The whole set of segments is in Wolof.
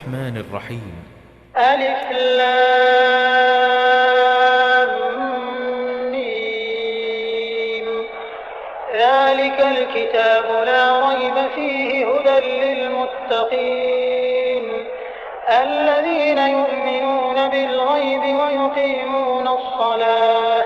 الرحمن الرحيم ألف لام ميم ذلك الكتاب لا ريب فيه هدى للمتقين الذين يؤمنون بالغيب ويقيمون الصلاة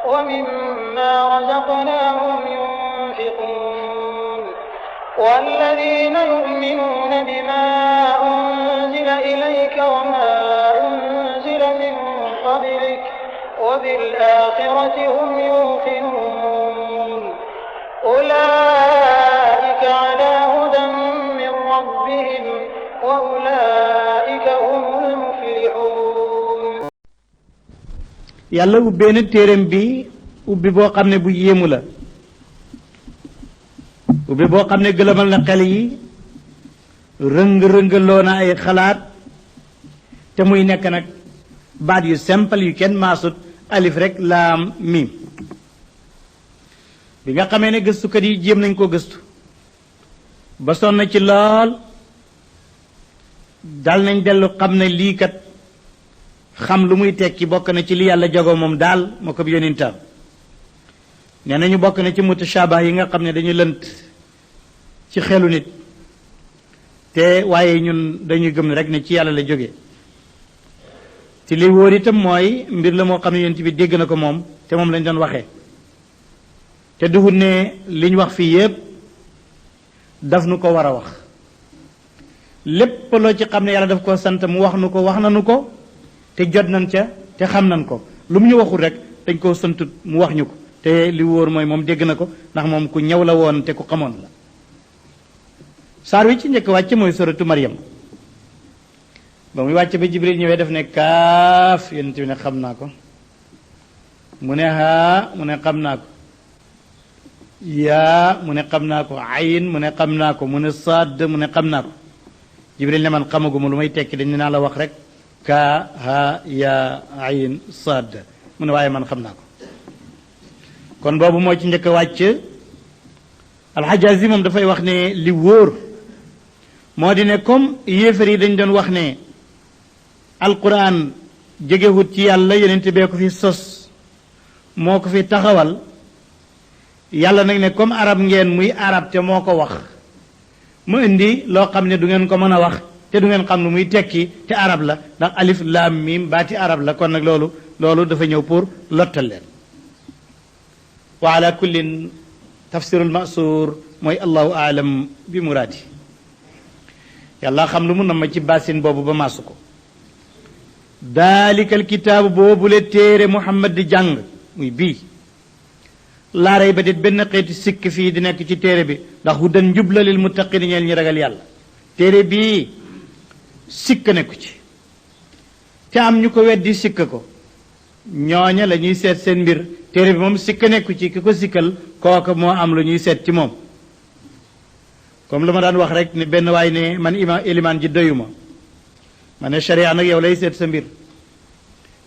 ومما رزقناهم ينفقون والذين يؤمنون بما أنزل إليك وما أنزل من قبلك وبالآخرة هم يوقنون أولئك على هدى من ربهم وأولئك هم المفلحون. yàlla ubbee na téereem bi ubbi boo xam ne bu yéemu la ubbi boo xam ne gëlëmal na xel yi rëng-rëngaloo na ay xalaat te muy nekk nag baat yu simple yu kenn maasut alif rek laam miim bi nga xamee ne gëstukat yi jéem nañ ko gëstu ba sonn ci lool dal nañ dellu xam ne lii kat xam lu muy tekki bokk na ci li yàlla jagoo moom daal moo ko yónintaam nee nañu bokk na ci mutashaabah yi nga xam ne dañu lënt ci xelu nit te waaye ñun dañuy gëm ne rek ne ci yàlla la jóge ci li wóor itam mooy mbir la moo xam ne yonent bi dégg na ko moom te moom lañ doon waxee te duhut ne liñ wax fii yépp daf nu ko war a wax lépp loo ci xam ne yàlla daf ko sant mu wax nu ko wax nanu ko te jot nañ ca te xam nañ ko lu mu ñu waxul rek dañ koo santut mu wax ñu ko te li wóor mooy moom dégg na ko ndax moom ku ñëw la woon te ku xamoon la saar wi ci njëkk wàcc mooy suratu Maryam ba muy wàcc ba Jibril ñëwee def ne kaaf yonent bi ne xam naa ko mu ne haa mu ne xam naa ko yaa mu ne xam naa ko ayin mu ne xam naa ko mu ne saad mu ne xam naa ko Jibril ne man xamaguma lu may tekki dañ ne naa la wax rek kaa haa yaa ayin saad mu ne waaye man xam naa ko kon boobu moo ci njëkk a wàcc alxajazi moom dafay wax ne li wóor moo di ne comme yéefar yi dañ doon wax ne alquran jógewut ci yàlla yonent bee ko fi sos moo ko fi taxawal yàlla nag ne comme arab ngeen muy arab te moo ko wax mu indi loo xam ne du ngeen ko mën a wax te du ngeen xam lu muy tekki te arab la ndax alif laam miim baati arab la kon nag loolu dafa ñëw pour lottal leen wa ala kullin tafsirul masuur mooy allahu aalam bi muraadi yàlla xam lu mu nam ma ci basin boobu ba maasu ko daalikal kitaabu boobule téere muhammad di jàng muy bii laaray ba dit benn xeeti sikk fii di nekk ci téere bi ndax hudan njub la lil muttaqin ñeel ñi ragal yàlla téere bii sikk nekku ci te am ñu ko weddi sikk ko ñooña la ñuy seet seen mbir téere bi moom sikk nekku ci ki ko sikkal kooka moo am lu ñuy seet ci moom comme la ma daan wax rek ne benn waay ne man ilimaan ji doyuma ma ne sharia nag yow lay seet sa mbir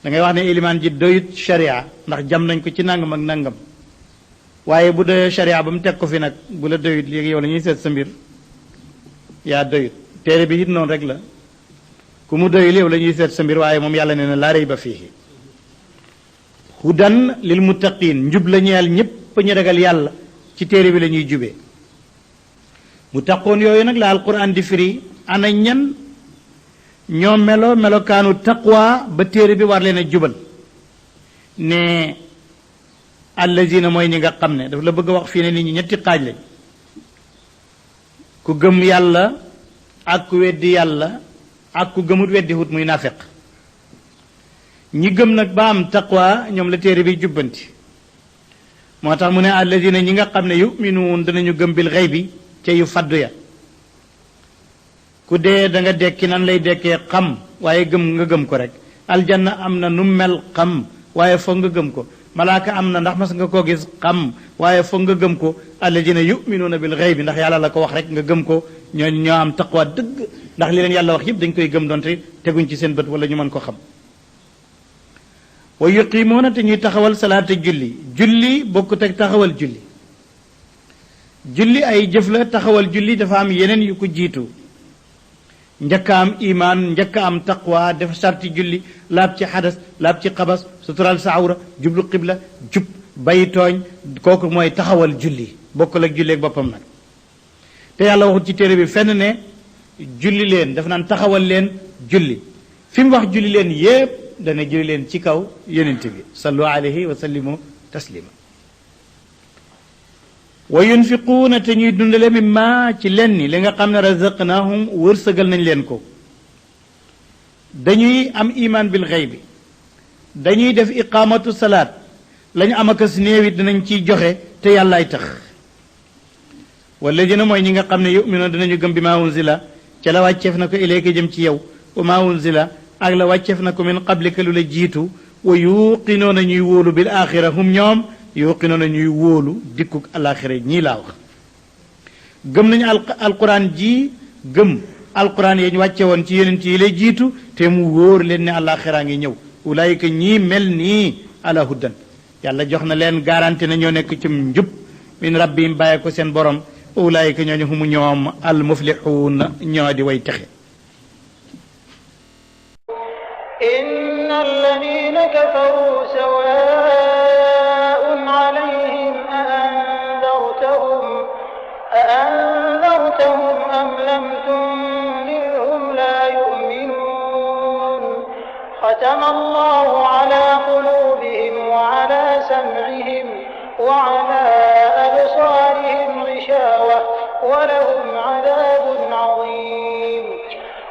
da ngay wax ne ilimaan ji doyut sharia ndax jam nañ ko ci nangam ak nangam waaye bu doyee sharia ba mu teg ko fi nag bu la doyut léegi yow la ñuy seet sa mbir yaa doyut téere bi it noonu rek la ku mu doyul yow la ñuy seet sa mbir waaye moom yàlla nee na laa rayba fiihi hudan lil muttaqin njub la ñeel ñépp ñu ragal yàlla ci téere bi la ñuy jubee muttaqoon yooyu nag la alquran di firi ana ñan ñoo melokaanu taqwa ba téere bi war leen a jubal ne allazina mooy ñi nga xam ne daf la bëgg a wax fii ne nit ñi ñetti xaaj lañ ku gëm yàlla ak ku weddi yàlla ak ku gëmut weddi hut muy naafeq ñi gëm nag ba am taqwa ñoom la téere bi jubbanti moo tax mu ne alladina ñi nga xam ne yuminuun danañu gëm bil xëy bi ca yu faddu ya ku dee da nga dekki nan lay dekkee xam waaye gëm nga gëm ko rek aljanna am na nu mel xam waaye foog nga gëm ko malaaka am na ndax mas nga koo gis xam waaye foog nga gëm ko alladina yuminuuna bil xëy bi ndax yàlla la ko wax rek nga gëm ko ñoo am taqwa dëgg ndax li leen yàlla wax yëpp dañ koy gëm doonte teguñ ci seen bët wala ñu mën ko xam wa yuqimuuna te ñuy taxawal salaata julli bokkut ak taxawal julli ay jëf la taxawal julli dafa am yeneen yu ko jiitu njëkk a am iman njëkk a am taqwa def sarti julli laab ci xadas laab ci xabas sutural sa awra jublu qibla jub bay tooñ kooku mooy taxawal julli bokkul ak julli ak boppam nag te yàlla waxut ci téere bi fenn ne julli leen dafa naan taxawal leen julli fi mu wax julli leen yépp dana julli leen ci kaw yonent bi sallu alayhi wa sallimu taslima wa yunfiquuna te ñuy dundale mimma ci lenni li nga xam ne razaqnahum wërsëgal nañ leen ko dañuy am iman bil xaybi dañuy def iqamatu salaat lañu am akas néewit dinañ ciy joxe te yàllaay tax walladina mooy ñi nga xam ne yuminuuna dinañu gëm bi maa unzila ca la wàcceef na ko ilayka jëm ci yow wa maa unzila ak la wàcceef na ko min qablika lu la jiitu wa yuqinoona ñuy wóolu bil axira hum ñoom yuqinoona ñuy wóolu dikkuk alaxira ñii laa wax gëm nañu alquran ji gëm alquran yi ñu wàcce woon ci yonent yi lay jiitu te mu wóor leen ne alaxira ngi ñëw ulaayika ñii mel nii ala huddan yàlla jox na leen garanti na ñoo nekk ci njub min rabbihim bàyyi ko seen borom ulaayika ñooñu humu ñoom al muflixuun ñoo di way texe inna alladina kafaru sawaa'un alayhim أأنذرتهم أم لم تنذرهم لا يؤمنون ختم الله على قلوبهم وعلى سمعهم وعلى أبصارهم غشاوة ولهم عذاب عظيم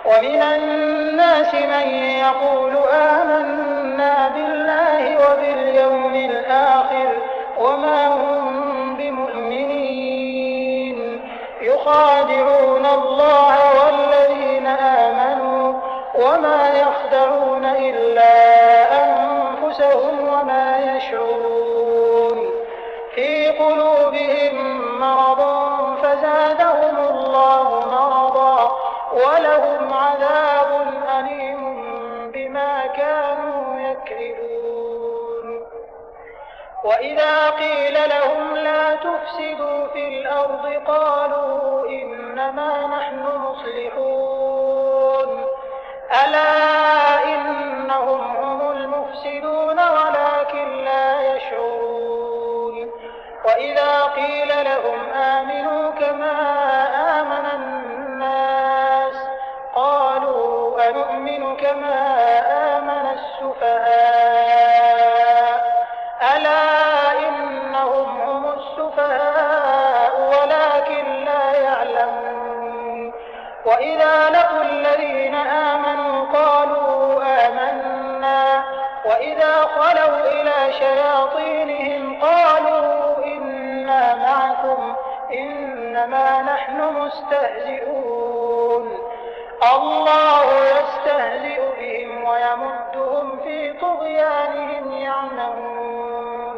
ومن الناس من يقول آمنا بالله وباليوم الآخر وما هم بمؤمنين يخادعون الله والذين آمنوا وما يخدعون إلا أنفسهم وما يشعرون في قلوبهم مرض فزادهم الله مرضا ولهم عذاب أليم بما كانوا يكذبون وإذا قيل لهم لا تفسدوا في الأرض قالوا إنما نحن مصلحون ألا إنهم هم المفسدون ولكن لا يشعرون وإذا قيل لهم آمنوا كما آمن الناس قالوا أنؤمن كما آمن السفهاء ألا إنهم هم السفهاء ولكن لا يعلمون وإذا لقوا الذين آمنوا قالوا آمنا وإذا خلوا إلى شياطينهم قالوا إنا معكم إنما نحن مستهزئون الله يستهزئ بهم ويمدهم في طغيانهم يعمهون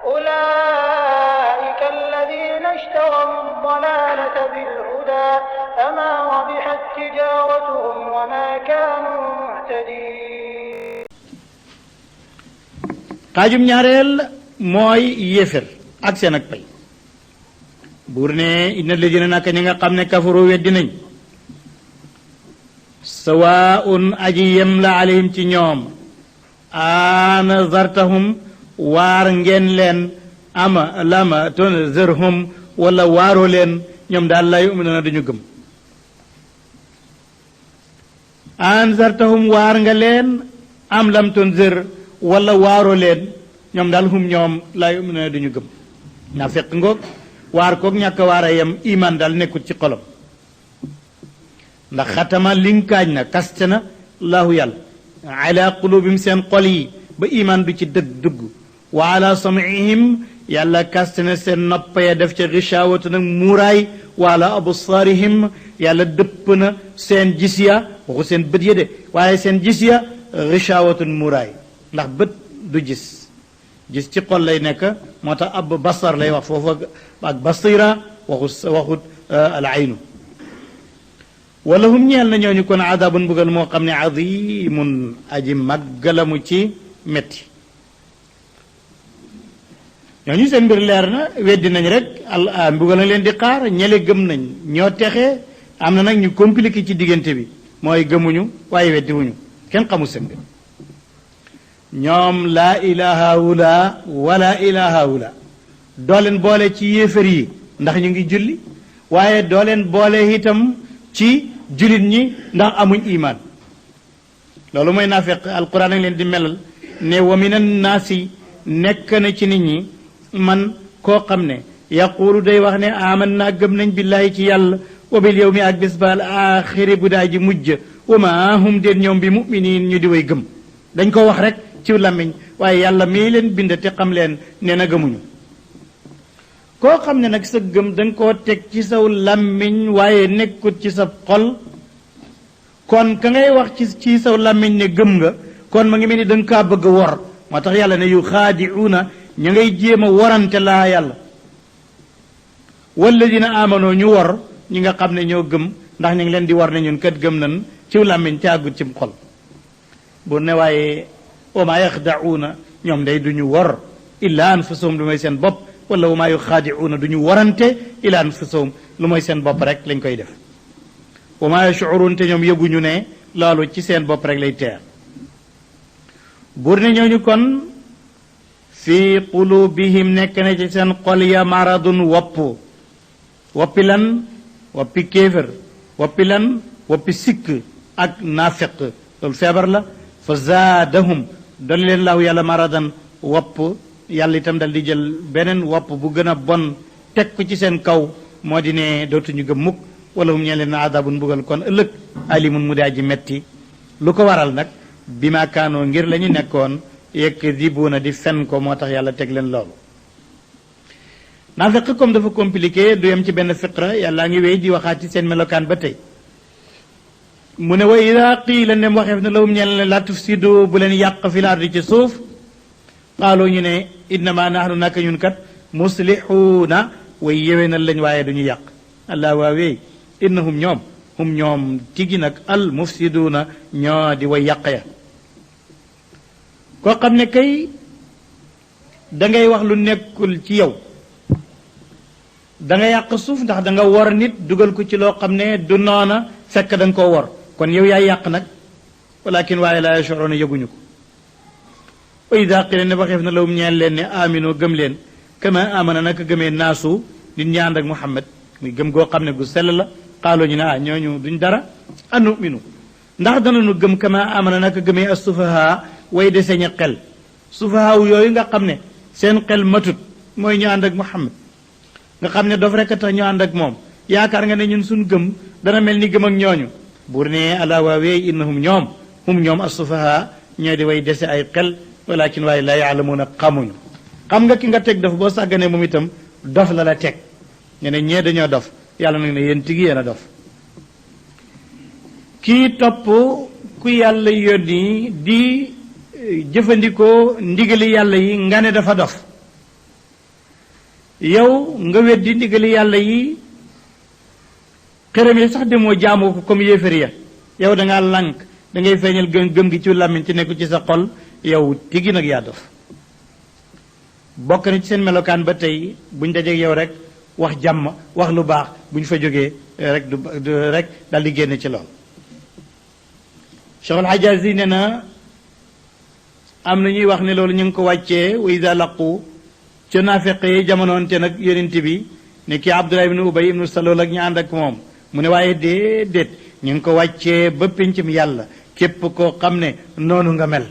أولئك الذين اشتروا الضلالة بالهدى فما ربحت تجارتهم وما كانوا مهتدين xaajum ñaareel mooy yéefér ak seen ak pay buur ne inna ladina naka ñi nga xam ne kafaru weddi nañ sawaun aji yem la alayhim ci ñoom anzartahum waar ngeen leen ama lama tunzirhum wala waaroo leen ñoom daal la yu'minuuna duñu gëm anzartahum waar nga leen am lam tunzir wala waaroo leen ñoom daal hum ñoom la yu'minuuna duñu gëm naa fekk ngoog waar koog ñàkk waar a yem iman daal nekkul ci xolam ndax xatama linkaañ na kaste na laahu yàlla ala qulubihim seen xol yi ba iman du ci dugg wa ala sam'ihim yàlla kaste na seen nopp ya def ca gishaawatu nag muuraay wa ala absaarihim yàlla dëpp na seen gis ya waxu seen bët ya de waaye seen gis ya gishaawatun muuraay ndax bët du gis ci xol lay nekk moo tax ab basar lay wax foofu ak basira waxut al aynu wala hum ñeel na ñooñu kon adabun mbugal moo xam ne azimun aji màggalamu ci metti ñooñu seen mbir leer na weddi nañ rek mbugal na leen di xaar ñele gëm nañ ñoo texe am na nag ñu compliqué ci diggante bi mooy gëmuñu waaye weddiwuñu kenn xamul seen mbir ñoom laa ilaha wula wala ilaha wula doo leen boole ci yéefar yi ndax ñu ngi julli waaye doo leen boole itam ci jullit ñi ndax amuñ imaan loolu mooy naafeq alquran a leen di melal ne wa min annaasi nekk na ci nit ñi man koo xam ne yaquulu day wax ne aman naa gëm nañ billaahi ci yàlla wa bil yawmi ak bis baal aaxiri bu daa ji mujj wa ma hum déet ñoom bi muminin ñu di way gëm dañ ko wax rek ci làmmiñ waaye yàlla mii leen bind te xam leen nee na gëmuñu koo xam ne nag sa gëm da nga koo teg ci saw làmmiñ waaye nekkut ci sa xol kon ka ngay wax ci saw làmmiñ ne gëm nga kon ma ngi mel ni da nga kaa bëgg a wor moo tax yàlla ne yu xaadiuuna ñu ngay jéem a worante laa yàlla walladina amanoo ñu wor ñi nga xam ne ñoo gëm ndax ñu ngi leen di war ne ñun kat gëm nan ciw làmmiñ te àggut ci xol bu ne waaye wa maa yaxdauuna ñoom day duñu wor illa anfusahum lu mooy seen bopp wala wa maa yuxaadiuuna duñu warante illa anfusahum lu mooy seen bopp rek lañ koy def wa maa yashuruun te ñoom yëguñu ne loolu ci seen bopp rek lay teer buur ne ñooñu kon fi qulubihim nekk na ci seen xol ya maradun woppi lan woppi kéefër woppi lan woppi sikk ak naafiq loolu feebar la fa zaadahum dolli leen laahu yàlla maradan wopp yàlla itam dal di jël beneen wopp bu gën a bon teg ko ci seen kaw moo di ne dootuñu gëm mukk wala hum ñeen leen na adabun mbugal kon ëllëg alimun mu daa ji metti lu ko waral nag bi ma kaanoo ngir la ñu nekkoon yakdibuuna di fen ko moo tax yàlla teg leen loolu naafiq comme dafa compliqué du yem ci benn fiqra yàlla ngi wéy di waxaat ci seen melokaan ba tey mu ne wa ida qiila ndem waxeef na lahum ñeel ne la tufsidu bu leen yàq fil ardi ci suuf qaaloo ñu ne innama nahnu naka ñun kat muslixuuna way yéwénal lañ waaye duñu yàq allah waawee innahum ñoom hum ñoom tigi nag al mufsiduuna ñoo di way yàq ya koo xam ne kay dangay wax lu nekkul ci yow da nga yàq suuf ndax da nga wor nit dugal ko ci loo xam ne du noona fekk da nga koo wor kon yow yaay yàq nag walakin waaye laa yash'uruuna yëguñu ko wa idaa qiila ne waxeef na lawum ñeel leen ne amino gëm leen kama amana naka gëmee naasu nit ñi ànd ak Muhammad muy gëm goo xam ne gu sell la xaaloo ñu ne ñooñu duñ dara anuminu ndax danañu gëm kama amana naka gëmee as sufaha way deseña xel sufahaaw yooyu nga xam ne seen xel matut mooy ñu ànd ak Muhammad nga xam ne dof rekk a tax ñu ànd ak moom yaakaar nga ne ñun suñ gëm dana mel ni gëm ak ñooñu buur ne ala waawee innahum ñoom hum ñoom as-sufaha ñoo di way dese ay xel walakin waaye la yaalamuuna xamuñu xam nga ki nga teg dof boo sàgganee moom itam dof la la teg ñu ne ñee dañoo dof yàlla nag ne yéen tigi yéen a dof kii topp ku yàlla yónni di jëfandikoo ndigali yàlla yi nga ne dafa dof yow nga weddi ndigali yàlla yi xërëm yi sax demoo jaamoo ko comme yéefar ya yow da ngaa lànk da ngay feeñal gëm gi ci làmmiñ ci nekku ci sa xol yow tigi nag yaa dof bokk na ci seen melokaan ba tey buñ dajeeg yow rek wax jàmm wax lu baax buñ fa jógee rek du rek dal di génn ci lool Cheikh al-Hajazi ne na am na ñuy wax ne loolu ñu ngi ko wàccee wa iza laqu ca naafeq yi jamonoonte nag yonent bi ne kii Abdullah ibnu Ubay ibnu Salul ak ñu ànd ak moom mu ne waaye déedéet ñu ngi ko wàccee ba péncam yàlla képp koo xam ne noonu nga mel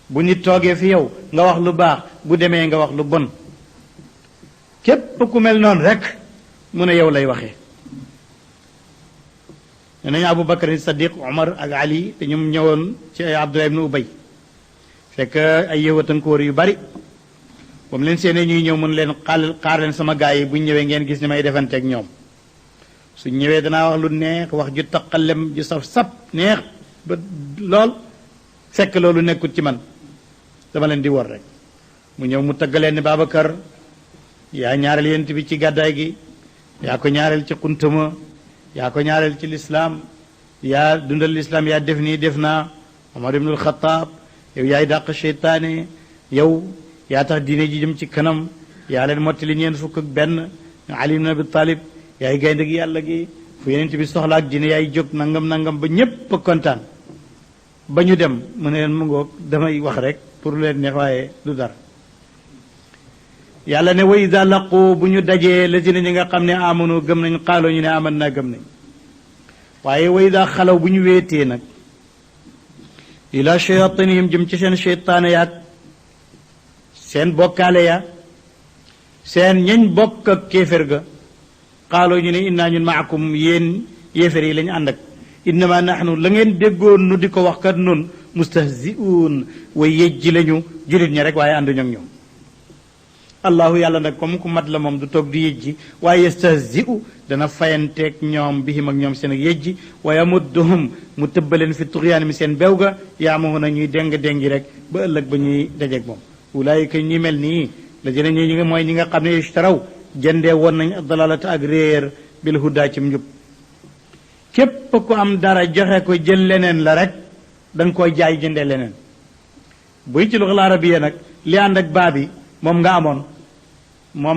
bu nit toogee fi yow nga wax lu baax bu demee nga wax lu bon képp ku mel noonu rek mu ne yow lay waxee ne nañu Abu Bakar Sadiq Omar ak Ali te ñoom ñëwoon ci ay Abdullah ibnu Ubay fekk ay yëwatan ko wër yu bari ba mu leen seenee ñuy ñëw mun leen xaar leen sama gaay yi buñ ñëwee ngeen gis ni may defanteeg ñoom suñ ñëwee danaa wax lu neex wax ju taqalem ju saf sap neex ba lool fekk loolu nekkut ci man dama leen di wor rek mu ñëw mu taggaleen ne Babacar yaa ñaareel yent bi ci gàddaay gi yaa ko ñaareel ci xuntama yaa ko ñaareel ci lislaam yaa dundal lislaam yaa def nii def naa Omar ibnul Xataab yow yaay dàq seytaane yow yaa tax diine ji jëm ci kanam yaa leen mottali ñeent fukk ak benn Ali ibn Abi Talib yaay gaynde gi yàlla gi fu yenent bi soxla ak dina yaay jóg nangam nangam ba ñépp kontaan ba ñu dem mu ne leen mu ngoog damay wax rek pour leen neex waaye du dara yàlla ne wa ida laqu bu ñu dajee lazina ñi nga xam ne amanu gëm nañ xaaloo ñu ne aman naa gëm nañ waaye wa ida xalaw bu ñu wéetee nag ila shayatinihim jëm ci seen cheytaane yaag seen bokkaale ya seen ñañ bokk ak kéefér ga xaaloo ñu ne innaa ñun maakum yéen yéefér yi lañu ànd ak innama nahnu la ngeen déggoon nu di ko wax kat nun mustahzi'uun way yejji lañu julit ñi rek waaye ànduñu ak ñoom allahu yàlla nag comme ku mat la moom du toog di yejji waaye yastahzi'u dana fayanteeg ñoom bihim ak ñoom seen ak yejji wa yamudduhum mu tëbbaleen fi tuxyaan mi seen bew ga yaamahuna ñuy déng-déngi rek ba ëllëg ba ñuy dajeeg moom ulaayika ñi mel nii la jëne ñi nga mooy ñi nga xam ne ishtaraw jëndee woon nañ dalalata ak réer bil hudaa ci njub képp ku am dara joxe ko jël leneen la rek da nga koy jaay jëndee leneen buy ci luxal arabiya nag li ànd ak baa bi moom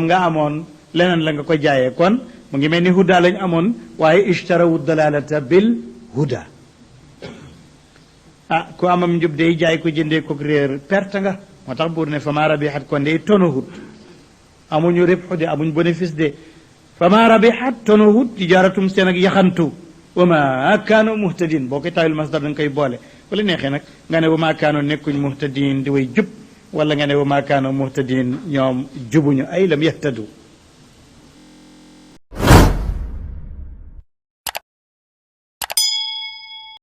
nga amoon leneen la nga ko jaayee kon mu ngi mel ni huda lañ amoon waaye ishtarawu dalalata bil huda ku amam njub day jaay ko jëndee ko réer perte nga moo tax buur ne fama rabihat kon day tonohut amuñu ribxu de amuñ bénéfice de fama rabihat tonohut tijaaratum seen ak yaxantu wa ma kaanu muhtadin boo koy taawil masdar da nga koy boole wala neexee nag nga ne wa ma kaanu nekkuñ muhtadin di way jub wala nga ne wa ma kaanu muhtadin ñoom jubuñu ay lam yahtadu